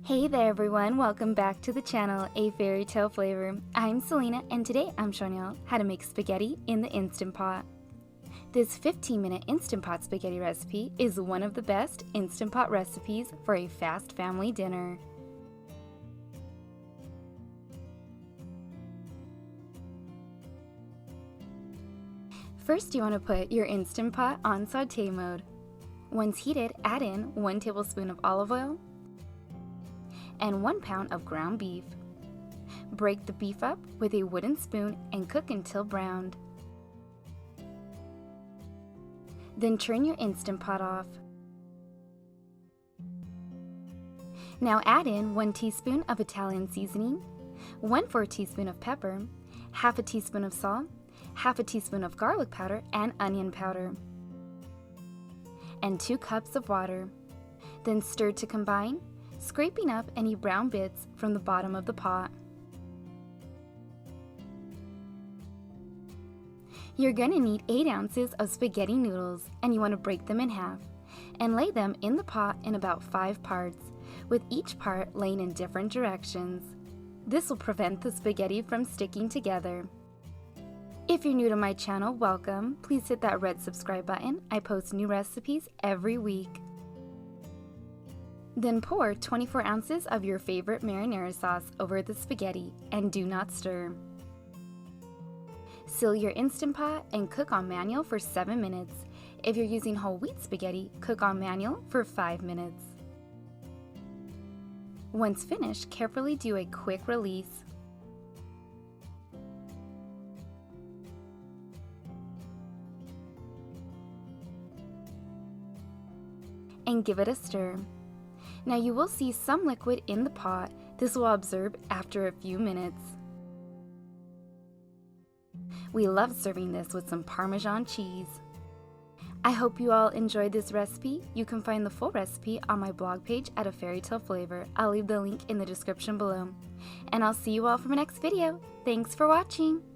Hey there everyone, welcome back to the channel, A Fairy Tale Flavor. I'm Selena and today I'm showing y'all how to make spaghetti in the Instant Pot. This 15-minute Instant Pot spaghetti recipe is one of the best Instant Pot recipes for a fast family dinner. First you want to put your Instant Pot on saute mode. Once heated, add in 1 tablespoon of olive oil and 1 pound of ground beef. Break the beef up with a wooden spoon and cook until browned. Then turn your Instant Pot off. Now add in 1 teaspoon of Italian seasoning, 1/4 teaspoon of pepper, half a teaspoon of salt, half a teaspoon of garlic powder and onion powder, and 2 cups of water. Then stir to combine, scraping up any brown bits from the bottom of the pot. You're going to need 8 ounces of spaghetti noodles, and you want to break them in half and lay them in the pot in about 5 parts, with each part laying in different directions. This will prevent the spaghetti from sticking together. If you're new to my channel, welcome. Please hit that red subscribe button. I post new recipes every week. Then pour 24 ounces of your favorite marinara sauce over the spaghetti and do not stir. Seal your Instant Pot and cook on manual for 7 minutes. If you're using whole wheat spaghetti, cook on manual for 5 minutes. Once finished, carefully do a quick release. And give it a stir. Now you will see some liquid in the pot. This will absorb after a few minutes. We love serving this with some Parmesan cheese. I hope you all enjoyed this recipe. You can find the full recipe on my blog page at A Fairytale Flavor. I'll leave the link in the description below. And I'll see you all for my next video. Thanks for watching!